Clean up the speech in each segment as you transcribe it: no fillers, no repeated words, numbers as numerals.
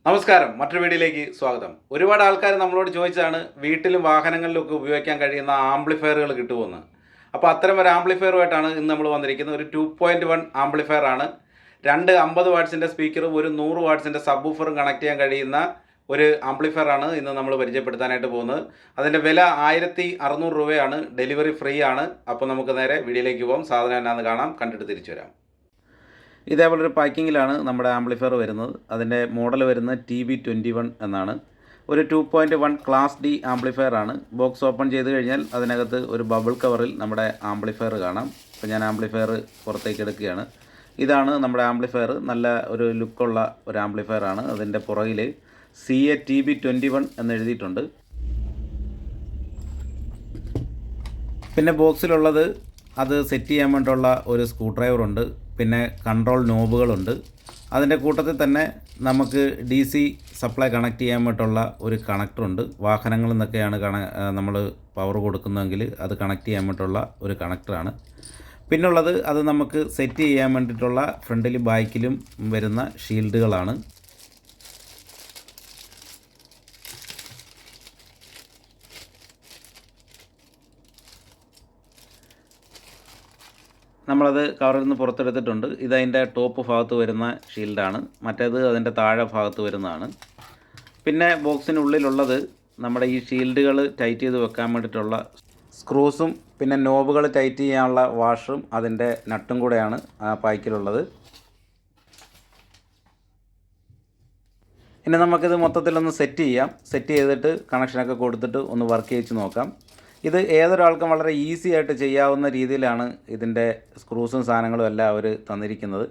നമസ്കാരം. മറ്റൊരു വീഡിയോയിലേക്ക് സ്വാഗതം. ഒരുപാട് ആൾക്കാർ നമ്മളോട് ചോദിച്ചതാണ് വീട്ടിലും വാഹനങ്ങളിലൊക്കെ ഉപയോഗിക്കാൻ കഴിയുന്ന ആംപ്ലിഫയറുകൾ കിട്ടുമോയെന്ന്. അപ്പോൾ അത്തരം ഒരു ആംപ്ലിഫയറുമായിട്ടാണ് ഇന്ന് നമ്മൾ വന്നിരിക്കുന്നത്. ഒരു 2.1 ആംപ്ലിഫയർ ആണ്. 2 50 വാട്ട്സിൻ്റെ സ്പീക്കറും ഒരു 100 വാട്ട്സിൻ്റെ സബ് വൂഫറും കണക്ട് ചെയ്യാൻ കഴിയുന്ന ഒരു ആംപ്ലിഫയർ ആണ് ഇന്ന് നമ്മൾ പരിചയപ്പെടുത്താനായിട്ട് പോകുന്നത്. അതിൻ്റെ വില 1600 രൂപയാണ്. ഡെലിവറി ഫ്രീ ആണ്. അപ്പോൾ നമുക്ക് നേരെ വീഡിയോയിലേക്ക് പോകാം. സാധനം എന്നാന്ന് കാണാം, കണ്ടിട്ട് തിരിച്ചു വരാം. ഇതേപോലൊരു പാക്കിങ്ങിലാണ് നമ്മുടെ ആംപ്ലിഫയർ വരുന്നത്. അതിൻ്റെ മോഡൽ വരുന്നത് TB21 എന്നാണ്. ഒരു 2.1 ക്ലാസ് ഡി ആംപ്ലിഫയർ ആണ്. ബോക്സ് ഓപ്പൺ ചെയ്ത് കഴിഞ്ഞാൽ അതിനകത്ത് ഒരു ബബിൾ കവറിൽ നമ്മുടെ ആംപ്ലിഫയർ കാണാം. അപ്പോൾ ഞാൻ ആംപ്ലിഫയർ പുറത്തേക്ക് എടുക്കുകയാണ്. ഇതാണ് നമ്മുടെ ആംപ്ലിഫയർ. നല്ല ഒരു ലുക്കുള്ള ഒരു ആംപ്ലിഫയർ ആണ്. അതിൻ്റെ പുറകിൽ CA TB21 എന്ന് എഴുതിയിട്ടുണ്ട്. പിന്നെ ബോക്സിലുള്ളത് അത് സെറ്റ് ചെയ്യാൻ വേണ്ടിയുള്ള ഒരു സ്ക്രൂ ഡ്രൈവറുണ്ട്. പിന്നെ കൺട്രോൾ നോബുകളുണ്ട്. അതിൻ്റെ കൂട്ടത്തിൽ തന്നെ നമുക്ക് DC സപ്ലൈ കണക്ട് ചെയ്യാൻ വേണ്ടിയിട്ടുള്ള ഒരു കണക്ടറുണ്ട്. വാഹനങ്ങളിൽ നിന്നൊക്കെയാണ് നമ്മൾ പവർ കൊടുക്കുന്നതെങ്കിൽ അത് കണക്ട് ചെയ്യാൻ വേണ്ടിയിട്ടുള്ള ഒരു കണക്ടറാണ്. പിന്നുള്ളത് അത് നമുക്ക് സെറ്റ് ചെയ്യാൻ വേണ്ടിയിട്ടുള്ള ഫ്രണ്ടിലും ബാക്കിലും വരുന്ന ഷീൽഡുകളാണ്. നമ്മളത് കവറിൽ നിന്ന് പുറത്തെടുത്തിട്ടുണ്ട്. ഇതതിൻ്റെ ടോപ്പ് ഭാഗത്ത് വരുന്ന ഷീൽഡാണ്. മറ്റേത് അതിൻ്റെ താഴെ ഭാഗത്ത് വരുന്നതാണ്. പിന്നെ ബോക്സിനുള്ളിലുള്ളത് നമ്മുടെ ഈ ഷീൽഡുകൾ ടൈറ്റ് ചെയ്ത് വെക്കാൻ വേണ്ടിയിട്ടുള്ള സ്ക്രൂസും പിന്നെ നോബുകൾ ടൈറ്റ് ചെയ്യാനുള്ള വാഷറും അതിൻ്റെ നട്ടും കൂടെയാണ് ആ പാക്കിലുള്ളത്. ഇനി നമുക്കിത് മൊത്തത്തിലൊന്ന് സെറ്റ് ചെയ്യാം. സെറ്റ് ചെയ്തിട്ട് കണക്ഷനൊക്കെ കൊടുത്തിട്ട് ഒന്ന് വർക്ക് ചെയ്ത് നോക്കാം. ഇത് ഏതൊരാൾക്കും വളരെ ഈസി ആയിട്ട് ചെയ്യാവുന്ന രീതിയിലാണ് ഇതിൻ്റെ സ്ക്രൂസും സാധനങ്ങളും എല്ലാം അവർ തന്നിരിക്കുന്നത്.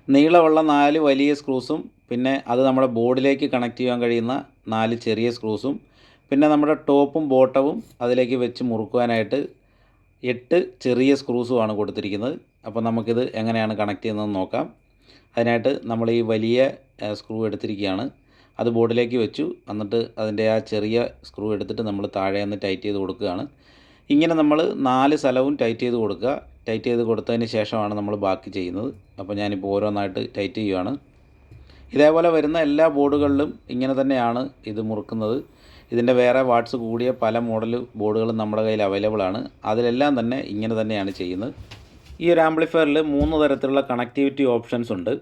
നീളമുള്ള 4 വലിയ സ്ക്രൂസും പിന്നെ അത് നമ്മുടെ ബോർഡിലേക്ക് കണക്ട് ചെയ്യാൻ കഴിയുന്ന 4 ചെറിയ സ്ക്രൂസും പിന്നെ നമ്മുടെ ടോപ്പും ബോട്ടവും അതിലേക്ക് വെച്ച് മുറുക്കുവാനായിട്ട് 8 ചെറിയ സ്ക്രൂസുമാണ് കൊടുത്തിരിക്കുന്നത്. അപ്പോൾ നമുക്കിത് എങ്ങനെയാണ് കണക്ട് ചെയ്യുന്നതെന്ന് നോക്കാം. അതിനായിട്ട് നമ്മൾ ഈ വലിയ സ്ക്രൂ എടുത്തിരിക്കുകയാണ്. അത് ബോർഡിലേക്ക് വെച്ചു. എന്നിട്ട് അതിൻ്റെ ആ ചെറിയ സ്ക്രൂ എടുത്തിട്ട് നമ്മൾ താഴെ നിന്ന് ടൈറ്റ് ചെയ്ത് കൊടുക്കുകയാണ്. ഇങ്ങനെ നമ്മൾ 4 സ്ഥലവും ടൈറ്റ് ചെയ്ത് കൊടുക്കുക. ടൈറ്റ് ചെയ്ത് കൊടുത്തതിന് ശേഷമാണ് നമ്മൾ ബാക്കി ചെയ്യുന്നത്. അപ്പോൾ ഞാനിപ്പോൾ ഓരോന്നായിട്ട് ടൈറ്റ് ചെയ്യുകയാണ്. ഇതേപോലെ വരുന്ന എല്ലാ ബോർഡുകളിലും ഇങ്ങനെ തന്നെയാണ് ഇത് മുറുക്കുന്നത്. ഇതിൻ്റെ വേറെ വാട്ട്സ് കൂടിയ പല മോഡൽ ബോർഡുകളും നമ്മുടെ കയ്യിൽ അവൈലബിൾ ആണ്. അതിലെല്ലാം തന്നെ ഇങ്ങനെ തന്നെയാണ് ചെയ്യുന്നത്. ഈ ഒരു ആംപ്ലിഫയറിൽ 3 തരത്തിലുള്ള കണക്ടിവിറ്റി ഓപ്ഷൻസ് ഉണ്ട്.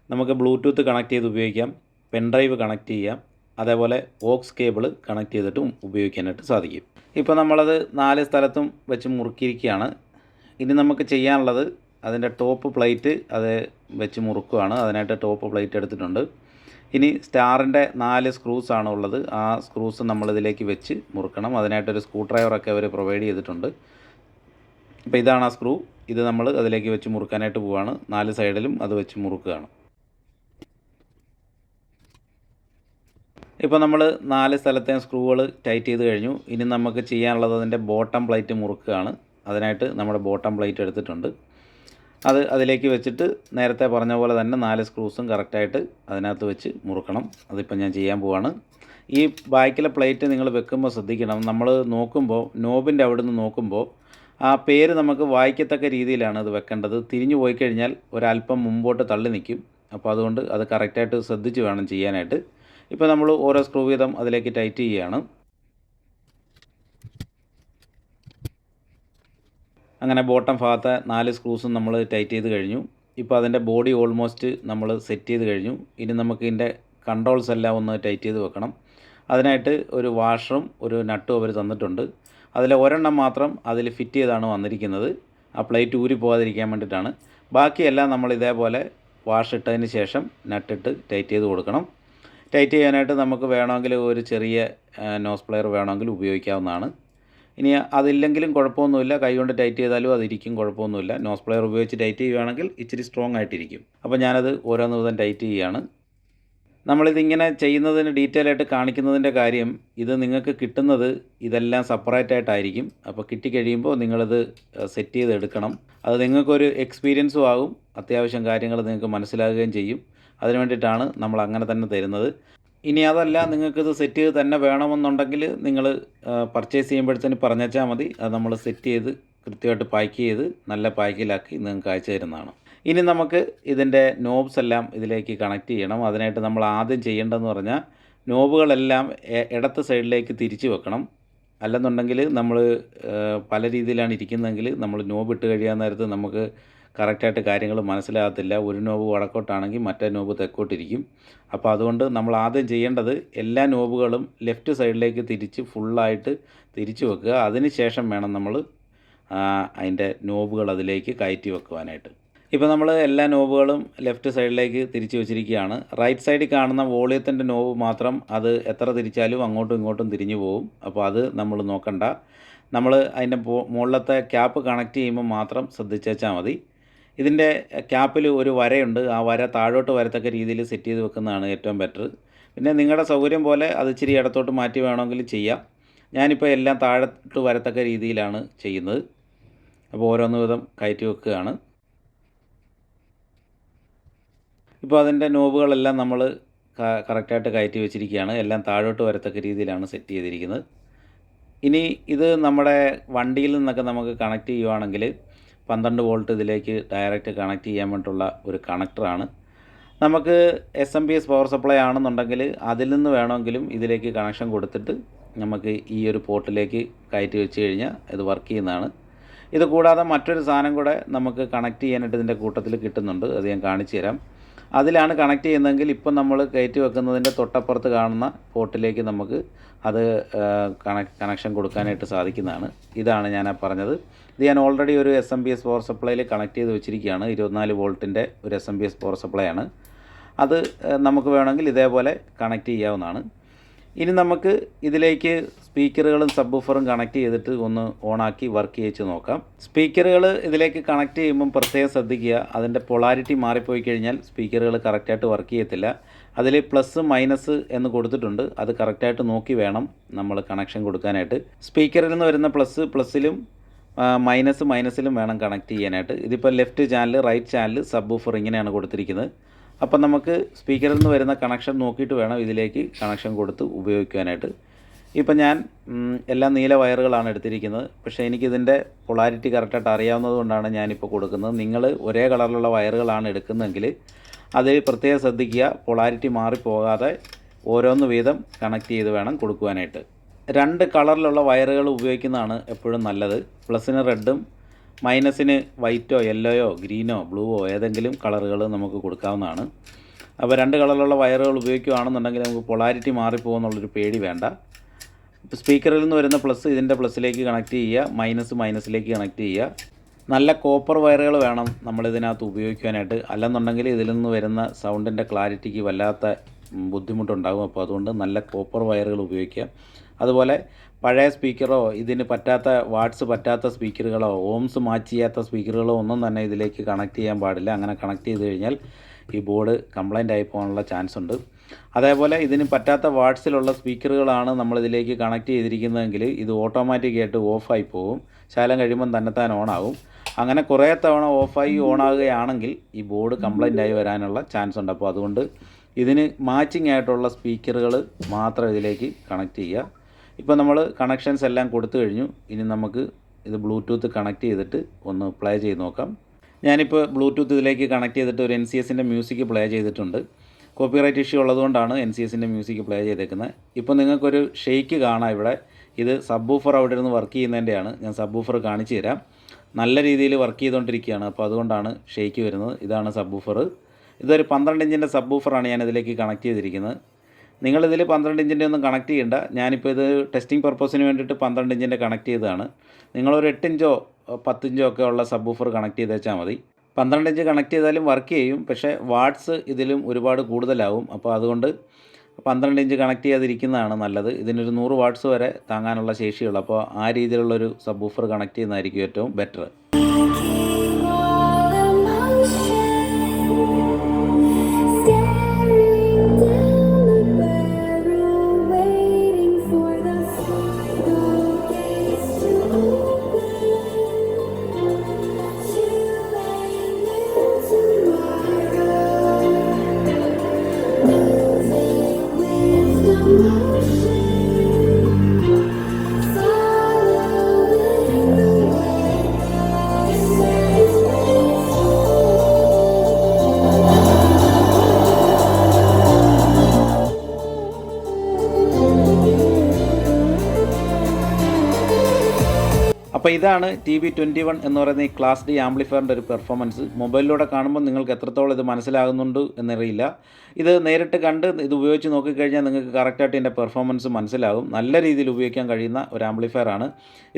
നമുക്ക് ബ്ലൂടൂത്ത് കണക്ട് ചെയ്ത് ഉപയോഗിക്കാം, പെൻഡ്രൈവ് കണക്ട് ചെയ്യാം, അതേപോലെ ഓക്സ് കേബിൾ കണക്ട് ചെയ്തിട്ടും ഉപയോഗിക്കാനായിട്ട് സാധിക്കും. ഇപ്പോൾ നമ്മളത് 4 സ്ഥലത്തും വെച്ച് മുറുക്കിയിരിക്കുകയാണ്. ഇനി നമുക്ക് ചെയ്യാനുള്ളത് അതിൻ്റെ ടോപ്പ് പ്ലേറ്റ് അത് വെച്ച് മുറുക്കുകയാണ്. അതിനായിട്ട് ടോപ്പ് പ്ലേറ്റ് എടുത്തിട്ടുണ്ട്. ഇനി സ്റ്റാറിൻ്റെ 4 സ്ക്രൂസാണ് ഉള്ളത്. ആ സ്ക്രൂസ് നമ്മളിതിലേക്ക് വെച്ച് മുറുക്കണം. അതിനായിട്ടൊരു സ്ക്രൂ ഡ്രൈവറൊക്കെ അവർ പ്രൊവൈഡ് ചെയ്തിട്ടുണ്ട്. അപ്പോൾ ഇതാണ് ആ സ്ക്രൂ. ഇത് നമ്മൾ അതിലേക്ക് വെച്ച് മുറുക്കാനായിട്ട് പോവുകയാണ്. 4 സൈഡിലും അത് വെച്ച് മുറുക്കുകയാണ്. ഇപ്പോൾ നമ്മൾ 4 സ്ഥലത്തെയും സ്ക്രൂകൾ ടൈറ്റ് ചെയ്ത് കഴിഞ്ഞു. ഇനി നമുക്ക് ചെയ്യാനുള്ളത് അതിൻ്റെ ബോട്ടം പ്ലേറ്റ് മുറുക്കുകയാണ്. അതിനായിട്ട് നമ്മുടെ ബോട്ടം പ്ലേറ്റ് എടുത്തിട്ടുണ്ട്. അത് അതിലേക്ക് വെച്ചിട്ട് നേരത്തെ പറഞ്ഞ പോലെ തന്നെ 4 സ്ക്രൂസും കറക്റ്റായിട്ട് അതിനകത്ത് വെച്ച് മുറുക്കണം. അതിപ്പോൾ ഞാൻ ചെയ്യാൻ പോവാണ്. ഈ ബാക്കിലെ പ്ലേറ്റ് നിങ്ങൾ വെക്കുമ്പോൾ ശ്രദ്ധിക്കണം. നമ്മൾ നോക്കുമ്പോൾ നോബിൻ്റെ അവിടെ നിന്ന് നോക്കുമ്പോൾ ആ പേര് നമുക്ക് വായിക്കത്തക്ക രീതിയിലാണ് അത് വെക്കേണ്ടത്. തിരിഞ്ഞു പോയി കഴിഞ്ഞാൽ ഒരല്പം മുമ്പോട്ട് തള്ളി നിൽക്കും. അപ്പോൾ അതുകൊണ്ട് അത് കറക്റ്റായിട്ട് ശ്രദ്ധിച്ച് വേണം ചെയ്യാനായിട്ട്. ഇപ്പോൾ നമ്മൾ ഓരോ സ്ക്രൂ വീതം അതിലേക്ക് ടൈറ്റ് ചെയ്യുകയാണ്. അങ്ങനെ ബോട്ടം ഭാഗത്തെ 4 സ്ക്രൂസും നമ്മൾ ടൈറ്റ് ചെയ്ത് കഴിഞ്ഞു. ഇപ്പോൾ അതിൻ്റെ ബോഡി ഓൾമോസ്റ്റ് നമ്മൾ സെറ്റ് ചെയ്ത് കഴിഞ്ഞു. ഇനി നമുക്ക് ഇതിൻ്റെ കൺട്രോൾസ് എല്ലാം ഒന്ന് ടൈറ്റ് ചെയ്ത് വെക്കണം. അതിനായിട്ട് ഒരു വാഷറും ഒരു നട്ടും അവർ തന്നിട്ടുണ്ട്. അതിൽ ഒരെണ്ണം മാത്രം അതിൽ ഫിറ്റ് ചെയ്താണ് വന്നിരിക്കുന്നത്. ആ പ്ലേറ്റ് ഊരി പോകാതിരിക്കാൻ വേണ്ടിയിട്ടാണ്. ബാക്കിയെല്ലാം നമ്മൾ ഇതേപോലെ വാഷ് ഇട്ടതിന് ശേഷം നട്ടിട്ട് ടൈറ്റ് ചെയ്ത് കൊടുക്കണം. ടൈറ്റ് ചെയ്യാനായിട്ട് നമുക്ക് വേണമെങ്കിൽ ഒരു ചെറിയ നോസ് പ്ലെയർ വേണമെങ്കിൽ ഉപയോഗിക്കാവുന്നതാണ്. ഇനി അതില്ലെങ്കിലും കുഴപ്പമൊന്നുമില്ല, കൈകൊണ്ട് ടൈറ്റ് ചെയ്താലും അതിരിക്കും, കുഴപ്പമൊന്നുമില്ല. നോസ് പ്ലെയർ ഉപയോഗിച്ച് ടൈറ്റ് ചെയ്യുകയാണെങ്കിൽ ഇച്ചിരി സ്ട്രോങ് ആയിട്ടിരിക്കും. അപ്പോൾ ഞാനത് ഓരോന്ന് വീതം ടൈറ്റ് ചെയ്യുകയാണ്. നമ്മളിതിങ്ങനെ ചെയ്യുന്നതിന് ഡീറ്റെയിൽ ആയിട്ട് കാണിക്കുന്നതിൻ്റെ കാര്യം, ഇത് നിങ്ങൾക്ക് കിട്ടുന്നത് ഇതെല്ലാം സെപ്പറേറ്റ് ആയിട്ടായിരിക്കും. അപ്പോൾ കിട്ടിക്കഴിയുമ്പോൾ നിങ്ങളിത് സെറ്റ് ചെയ്തെടുക്കണം. അത് നിങ്ങൾക്കൊരു എക്സ്പീരിയൻസും ആകും, അത്യാവശ്യം കാര്യങ്ങൾ നിങ്ങൾക്ക് മനസ്സിലാകുകയും ചെയ്യും. അതിന് വേണ്ടിയിട്ടാണ് നമ്മൾ അങ്ങനെ തന്നെ തരുന്നത്. ഇനി അതല്ല നിങ്ങൾക്കിത് സെറ്റ് ചെയ്ത് തന്നെ വേണമെന്നുണ്ടെങ്കിൽ നിങ്ങൾ പർച്ചേസ് ചെയ്യുമ്പോഴത്തേന് പറഞ്ഞാൽ മതി. അത് നമ്മൾ സെറ്റ് ചെയ്ത് കൃത്യമായിട്ട് പാക്ക് ചെയ്ത് നല്ല പാക്കിലാക്കി നിങ്ങൾക്ക് അയച്ചു തരുന്നതാണ്. ഇനി നമുക്ക് ഇതിൻ്റെ നോബ്സ് എല്ലാം ഇതിലേക്ക് കണക്ട് ചെയ്യണം. അതിനായിട്ട് നമ്മൾ ആദ്യം ചെയ്യേണ്ടതെന്ന് പറഞ്ഞാൽ നോബുകളെല്ലാം ഇടത്ത് സൈഡിലേക്ക് തിരിച്ച് വെക്കണം. അല്ലെന്നുണ്ടെങ്കിൽ നമ്മൾ പല രീതിയിലാണ് ഇരിക്കുന്നതെങ്കിൽ നമ്മൾ നോബ് ഇട്ട് കഴിയാൻ നേരത്ത് നമുക്ക് കറക്റ്റായിട്ട് കാര്യങ്ങൾ മനസ്സിലാകത്തില്ല. ഒരു നോബ് വടക്കോട്ടാണെങ്കിൽ മറ്റേ നോബ് തെക്കോട്ടിരിക്കും. അപ്പോൾ അതുകൊണ്ട് നമ്മൾ ആദ്യം ചെയ്യേണ്ടത് എല്ലാ നോബുകളും ലെഫ്റ്റ് സൈഡിലേക്ക് തിരിച്ച് ഫുള്ളായിട്ട് തിരിച്ച് വെക്കുക. അതിന് ശേഷം വേണം നമ്മൾ അതിൻ്റെ നോബുകൾ അതിലേക്ക് കയറ്റി വെക്കുവാനായിട്ട്. ഇപ്പോൾ നമ്മൾ എല്ലാ നോബുകളും ലെഫ്റ്റ് സൈഡിലേക്ക് തിരിച്ച് വെച്ചിരിക്കുകയാണ്. റൈറ്റ് സൈഡിൽ കാണുന്ന വോളിയത്തിൻ്റെ നോബ് മാത്രം അത് എത്ര തിരിച്ചാലും അങ്ങോട്ടും ഇങ്ങോട്ടും തിരിഞ്ഞു പോകും. അപ്പോൾ അത് നമ്മൾ നോക്കണ്ട. നമ്മൾ അതിൻ്റെ മുകളിലത്തെ ക്യാപ്പ് കണക്ട് ചെയ്യുമ്പോൾ മാത്രം ശ്രദ്ധിച്ചാൽ മതി. ഇതിൻ്റെ ക്യാപ്പിൽ ഒരു വരയുണ്ട്. ആ വര താഴോട്ട് വരത്തക്ക രീതിയിൽ സെറ്റ് ചെയ്ത് വെക്കുന്നതാണ് ഏറ്റവും ബെറ്റർ. പിന്നെ നിങ്ങളുടെ സൗകര്യം പോലെ അത് ഇച്ചിരി ഇടത്തോട്ട് മാറ്റി വേണമെങ്കിൽ ചെയ്യാം. ഞാനിപ്പോൾ എല്ലാം താഴോട്ട് വരത്തക്ക രീതിയിലാണ് ചെയ്യുന്നത്. അപ്പോൾ ഓരോന്ന് വിധം കയറ്റി വെക്കുകയാണ്. ഇപ്പോൾ അതിൻ്റെ നോബുകളെല്ലാം നമ്മൾ കറക്റ്റായിട്ട് കയറ്റി വെച്ചിരിക്കുകയാണ്. എല്ലാം താഴോട്ട് വരത്തക്ക രീതിയിലാണ് സെറ്റ് ചെയ്തിരിക്കുന്നത്. ഇനി ഇത് നമ്മുടെ വണ്ടിയിൽ നിന്നൊക്കെ നമുക്ക് കണക്ട് ചെയ്യുവാണെങ്കിൽ 12 വോൾട്ട് ഇതിലേക്ക് ഡയറക്റ്റ് കണക്ട് ചെയ്യാൻ വേണ്ടിയിട്ടുള്ള ഒരു കണക്ടറാണ്. നമുക്ക് SMPS പവർ സപ്ലൈ ആണെന്നുണ്ടെങ്കിൽ അതിൽ നിന്ന് വേണമെങ്കിലും ഇതിലേക്ക് കണക്ഷൻ കൊടുത്തിട്ട് നമുക്ക് ഈ ഒരു പോർട്ടിലേക്ക് കയറ്റി വെച്ച് കഴിഞ്ഞാൽ ഇത് വർക്ക് ചെയ്യുന്നതാണ്. ഇത് കൂടാതെ മറ്റൊരു സാധനം കൂടെ നമുക്ക് കണക്ട് ചെയ്യാനായിട്ട് ഇതിൻ്റെ കൂട്ടത്തിൽ കിട്ടുന്നുണ്ട്. അത് ഞാൻ കാണിച്ചു തരാം. അതിലാണ് കണക്ട് ചെയ്യുന്നതെങ്കിൽ ഇപ്പം നമ്മൾ കയറ്റി വെക്കുന്നതിൻ്റെ തൊട്ടപ്പുറത്ത് കാണുന്ന പോർട്ടിലേക്ക് നമുക്ക് അത് കണക്ഷൻ കൊടുക്കാനായിട്ട് സാധിക്കുന്നതാണ്. ഇതാണ് ഞാൻ പറഞ്ഞത്. ഇത് ഞാൻ ഓൾറെഡി ഒരു SMPS പവർ സപ്ലൈയിൽ കണക്ട് ചെയ്ത് വെച്ചിരിക്കുകയാണ്. 24 വോൾട്ടിൻ്റെ ഒരു SMPS പവർ സപ്ലൈ ആണ്. അത് നമുക്ക് വേണമെങ്കിൽ ഇതേപോലെ കണക്ട് ചെയ്യാവുന്നതാണ്. ഇനി നമുക്ക് ഇതിലേക്ക് സ്പീക്കറുകളും സബ്വൂഫറും കണക്ട് ചെയ്തിട്ട് ഒന്ന് ഓണാക്കി വർക്ക് ചെയ്യിച്ച് നോക്കാം. സ്പീക്കറുകൾ ഇതിലേക്ക് കണക്ട് ചെയ്യുമ്പം പ്രത്യേകം ശ്രദ്ധിക്കുക. അതിൻ്റെ പൊളാരിറ്റി മാറിപ്പോയി കഴിഞ്ഞാൽ സ്പീക്കറുകൾ കറക്റ്റായിട്ട് വർക്ക് ചെയ്യത്തില്ല. അതിൽ പ്ലസ് മൈനസ് എന്ന് കൊടുത്തിട്ടുണ്ട്. അത് കറക്റ്റായിട്ട് നോക്കി വേണം നമ്മൾ കണക്ഷൻ കൊടുക്കാനായിട്ട്. സ്പീക്കറിൽ നിന്ന് വരുന്ന പ്ലസ്സിലും മൈനസിലും വേണം കണക്ട് ചെയ്യാനായിട്ട്. ഇതിപ്പോൾ left channel, right channel, subwoofer ഇങ്ങനെയാണ് കൊടുത്തിരിക്കുന്നത്. അപ്പം നമുക്ക് സ്പീക്കറിൽ നിന്ന് വരുന്ന കണക്ഷൻ നോക്കിയിട്ട് വേണം ഇതിലേക്ക് കണക്ഷൻ കൊടുത്ത് ഉപയോഗിക്കാനായിട്ട്. ഇപ്പം ഞാൻ എല്ലാം നീല വയറുകളാണ് എടുത്തിരിക്കുന്നത്. പക്ഷേ എനിക്കിതിൻ്റെ പൊളാരിറ്റി കറക്റ്റായിട്ട് അറിയാവുന്നത് കൊണ്ടാണ് ഞാനിപ്പോൾ കൊടുക്കുന്നത്. നിങ്ങൾ ഒരേ കളറിലുള്ള വയറുകളാണ് എടുക്കുന്നതെങ്കിൽ അത് പ്രത്യേകം ശ്രദ്ധിക്കുക. പൊളാരിറ്റി മാറിപ്പോകാതെ ഓരോന്ന് വീതം കണക്ട് ചെയ്ത് വേണം കൊടുക്കുവാനായിട്ട്. 2 കളറിലുള്ള വയറുകൾ ഉപയോഗിക്കുന്നതാണ് എപ്പോഴും നല്ലത്. പ്ലസിന് റെഡും മൈനസിന് വൈറ്റോ യെല്ലോയോ ഗ്രീനോ ബ്ലൂവോ ഏതെങ്കിലും കളറുകൾ നമുക്ക് കൊടുക്കാവുന്നതാണ്. അപ്പോൾ 2 കളറിലുള്ള വയറുകൾ ഉപയോഗിക്കുകയാണെന്നുണ്ടെങ്കിൽ നമുക്ക് പൊളാരിറ്റി മാറിപ്പോകുമെന്നുള്ളൊരു പേടി വേണ്ട. ഇപ്പോൾ സ്പീക്കറിൽ നിന്ന് വരുന്ന പ്ലസ് ഇതിൻ്റെ പ്ലസ്സിലേക്ക് കണക്ട് ചെയ്യുക, മൈനസിലേക്ക് കണക്ട് ചെയ്യുക. നല്ല കോപ്പർ വയറുകൾ വേണം നമ്മളിതിനകത്ത് ഉപയോഗിക്കാനായിട്ട്. അല്ലെന്നുണ്ടെങ്കിൽ ഇതിൽ നിന്ന് വരുന്ന സൗണ്ടിൻ്റെ ക്ലാരിറ്റിക്ക് വല്ലാത്ത ബുദ്ധിമുട്ടുണ്ടാകും. അപ്പോൾ അതുകൊണ്ട് നല്ല കോപ്പർ വയറുകൾ ഉപയോഗിക്കുക. അതുപോലെ പഴയ സ്പീക്കറോ ഇതിന് പറ്റാത്ത വാട്ട്സ് പറ്റാത്ത സ്പീക്കറുകളോ ഓംസ് മാച്ച് ചെയ്യാത്ത സ്പീക്കറുകളോ ഒന്നും തന്നെ ഇതിലേക്ക് കണക്ട് ചെയ്യാൻ പാടില്ല. അങ്ങനെ കണക്ട് ചെയ്ത് കഴിഞ്ഞാൽ ഈ ബോർഡ് കംപ്ലൈൻ്റ് ആയി പോകാനുള്ള ചാൻസ് ഉണ്ട്. അതേപോലെ ഇതിന് പറ്റാത്ത വാട്ട്സിലുള്ള സ്പീക്കറുകളാണ് നമ്മളിതിലേക്ക് കണക്ട് ചെയ്തിരിക്കുന്നതെങ്കിൽ ഇത് ഓട്ടോമാറ്റിക്കായിട്ട് ഓഫായി പോകും. ശകലം കഴിയുമ്പം തന്നെത്താൻ ഓണാകും. അങ്ങനെ കുറേ തവണ ഓഫായി ഓണാകുകയാണെങ്കിൽ ഈ ബോർഡ് കംപ്ലൈൻ്റ് ആയി വരാനുള്ള ചാൻസ് ഉണ്ട്. അപ്പോൾ അതുകൊണ്ട് ഇതിന് മാച്ചിങ് ആയിട്ടുള്ള സ്പീക്കറുകൾ മാത്രം ഇതിലേക്ക് കണക്ട് ചെയ്യുക. ഇപ്പോൾ നമ്മൾ കണക്ഷൻസ് എല്ലാം കൊടുത്തു കഴിഞ്ഞു. ഇനി നമുക്ക് ഇത് ബ്ലൂടൂത്ത് കണക്ട് ചെയ്തിട്ട് ഒന്ന് പ്ലേ ചെയ്ത് നോക്കാം. ഞാനിപ്പോൾ ബ്ലൂടൂത്ത് ഇതിലേക്ക് കണക്ട് ചെയ്തിട്ട് ഒരു NCSൻ്റെ മ്യൂസിക് പ്ലേ ചെയ്തിട്ടുണ്ട്. കോപ്പിറൈറ്റ് ഇഷ്യൂ ഉള്ളതുകൊണ്ടാണ് NCSൻ്റെ മ്യൂസിക് പ്ലേ ചെയ്തേക്കുന്നത്. ഇപ്പോൾ നിങ്ങൾക്കൊരു ഷെയ്ക്ക് കാണാം ഇവിടെ. ഇത് സബ്വൂഫർ അവിടെ ഇരുന്ന് വർക്ക് ചെയ്യുന്നതിൻ്റെയാണ്. ഞാൻ സബ്വൂഫർ കാണിച്ചു തരാം. നല്ല രീതിയിൽ വർക്ക് ചെയ്തുകൊണ്ടിരിക്കുകയാണ്. അപ്പോൾ അതുകൊണ്ടാണ് ഷെയ്ക്ക് വരുന്നത്. ഇതാണ് സബ്വൂഫർ. ഇതൊരു 12 ഇഞ്ചിൻ്റെ സബ്വൂഫറാണ് ഞാനിതിലേക്ക് കണക്ട് ചെയ്തിരിക്കുന്നത്. നിങ്ങളിതിൽ 12 ഇഞ്ചിൻ്റെ ഒന്നും കണക്ട് ചെയ്യേണ്ട. ഞാനിപ്പോൾ ഇത് ടെസ്റ്റിംഗ് പർപ്പസിന് വേണ്ടിയിട്ട് 12 ഇഞ്ചിൻ്റെ കണക്ട് ചെയ്തതാണ്. നിങ്ങളൊരു 8 ഇഞ്ചോ 10 ഇഞ്ചോ ഒക്കെ ഉള്ള സബ്വൂഫർ കണക്ട് ചെയ്ത് വെച്ചാൽ മതി. 12 ഇഞ്ച് കണക്ട് ചെയ്താലും വർക്ക് ചെയ്യും. പക്ഷേ വാട്ട്സ് ഇതിലും ഒരുപാട് കൂടുതലാവും. അപ്പോൾ അതുകൊണ്ട് 12 ഇഞ്ച് കണക്ട് ചെയ്യാതിരിക്കുന്നതാണ് നല്ലത്. ഇതിനൊരു 100 വാട്ട്സ് വരെ താങ്ങാനുള്ള ശേഷിയുള്ളൂ. അപ്പോൾ ആ രീതിയിലുള്ളൊരു സബ്വൂഫർ കണക്ട് ചെയ്യുന്നതായിരിക്കും ഏറ്റവും ബെറ്റർ. അപ്പോൾ ഇതാണ് TB21 എന്ന് പറയുന്ന ഈ ക്ലാസ് ഡി ആംപ്ലിഫയറിൻ്റെ ഒരു പെർഫോമൻസ്. മൊബൈലിലൂടെ കാണുമ്പോൾ നിങ്ങൾക്ക് എത്രത്തോളം ഇത് മനസ്സിലാകുന്നുണ്ട് എന്നറിയില്ല. ഇത് നേരിട്ട് കണ്ട് ഇത് ഉപയോഗിച്ച് നോക്കിക്കഴിഞ്ഞാൽ നിങ്ങൾക്ക് കറക്റ്റായിട്ട് ഇതിൻ്റെ പെർഫോമൻസ് മനസ്സിലാകും. നല്ല രീതിയിൽ ഉപയോഗിക്കാൻ കഴിയുന്ന ഒരു ആംപ്ലിഫയറാണ്.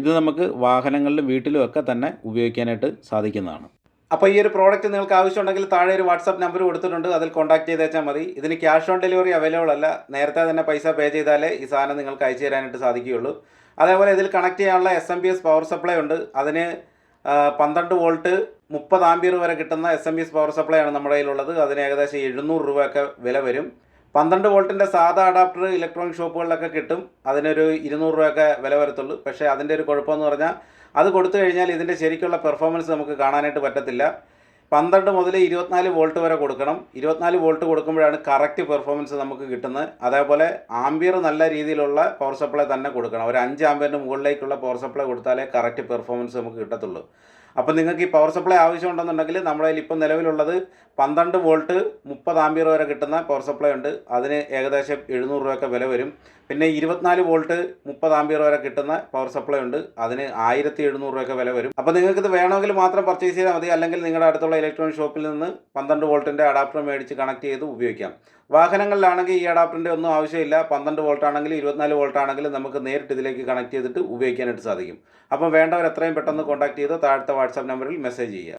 ഇത് നമുക്ക് വാഹനങ്ങളിലും വീട്ടിലും ഒക്കെ തന്നെ ഉപയോഗിക്കാനായിട്ട് സാധിക്കുന്നതാണ്. അപ്പോൾ ഈ ഒരു പ്രോഡക്റ്റ് നിങ്ങൾക്ക് ആവശ്യമുണ്ടെങ്കിൽ താഴെ ഒരു വാട്സാപ്പ് നമ്പർ കൊടുത്തിട്ടുണ്ട്, അതിൽ കോൺടാക്ട് ചെയ്തേച്ചാൽ മതി. ഇതിന് ക്യാഷ് ഓൺ ഡെലിവറി അവൈലബിൾ അല്ല. നേരത്തെ തന്നെ പൈസ പേ ചെയ്താലേ ഈ സാധനം നിങ്ങൾക്ക് അയച്ചു തരാനായിട്ട് സാധിക്കുകയുള്ളൂ. അതേപോലെ ഇതിൽ കണക്ട് ചെയ്യാനുള്ള SMPS പവർ സപ്ലൈ ഉണ്ട്. അതിന് 12 വോൾട്ട് 30 ആംപിയർ വരെ കിട്ടുന്ന SMPS പവർ സപ്ലൈ ആണ് നമ്മുടെ കയ്യിലുള്ളത്. അതിന് ഏകദേശം 700 രൂപയൊക്കെ വില വരും. 12 വോൾട്ടിൻ്റെ സാധാ അഡാപ്റ്റർ ഇലക്ട്രോണിക് ഷോപ്പുകളിലൊക്കെ കിട്ടും. അതിനൊരു 200 രൂപയൊക്കെ വില വരത്തുള്ളൂ. പക്ഷേ അതിൻ്റെ ഒരു കുഴപ്പമെന്ന് പറഞ്ഞാൽ അത് കൊടുത്തു കഴിഞ്ഞാൽ ഇതിൻ്റെ ശരിക്കുള്ള പെർഫോമൻസ് നമുക്ക് കാണാനായിട്ട് പറ്റത്തില്ല. 12 മുതൽ 24 വോൾട്ട് വരെ കൊടുക്കണം. 24 വോൾട്ട് കൊടുക്കുമ്പോഴാണ് കറക്റ്റ് പെർഫോമൻസ് നമുക്ക് കിട്ടുന്നത്. അതേപോലെ ആംബിയർ നല്ല രീതിയിലുള്ള പവർ സപ്ലൈ തന്നെ കൊടുക്കണം. ഒരു 5 ആംബിയറിന് മുകളിലേക്കുള്ള പവർ സപ്ലൈ കൊടുത്താലേ കറക്റ്റ് പെർഫോമൻസ് നമുക്ക് കിട്ടത്തുള്ളൂ. അപ്പോൾ നിങ്ങൾക്ക് ഈ പവർ സപ്ലൈ ആവശ്യമുണ്ടെന്നുണ്ടെങ്കിൽ നമ്മുടെ കയ്യിൽ ഇപ്പോൾ നിലവിലുള്ളത് 12 വോൾട്ട് 30 ആംപിയർ വരെ കിട്ടുന്ന പവർ സപ്ലൈ ഉണ്ട്. അതിന് ഏകദേശം 700 രൂപയൊക്കെ വില വരും. പിന്നെ 24 വോൾട്ട് 30 ആംപിയർ വരെ കിട്ടുന്ന പവർ സപ്ലൈ ഉണ്ട്. അതിന് 1700 രൂപയൊക്കെ വില വരും. അപ്പോൾ നിങ്ങൾക്കിത് വേണമെങ്കിൽ മാത്രം പർച്ചേസ് ചെയ്താൽ മതി. അല്ലെങ്കിൽ നിങ്ങളുടെ അടുത്തുള്ള ഇലക്ട്രോണിക് ഷോപ്പിൽ നിന്ന് 12 വോൾട്ടിൻ്റെ അഡാപ്റ്റർ മേടിച്ച് കണക്ട് ചെയ്ത് ഉപയോഗിക്കാം. വാഹനങ്ങളിലാണെങ്കിൽ ഈ അഡാപ്റ്ററിൻ്റെ ഒന്നും ആവശ്യമില്ല. 12 വോൾട്ട് ആണെങ്കിലും 24 വോൾട്ട് ആണെങ്കിലും നമുക്ക് നേരിട്ട് ഇതിലേക്ക് കണക്ട് ചെയ്തിട്ട് ഉപയോഗിക്കാനായിട്ട് സാധിക്കും. അപ്പോൾ വേണ്ടവർ എത്രയും പെട്ടെന്ന് കോൺടാക്ട് ചെയ്ത് താഴത്തെ വാട്സാപ്പ് നമ്പറിൽ മെസ്സേജ് ചെയ്യുക.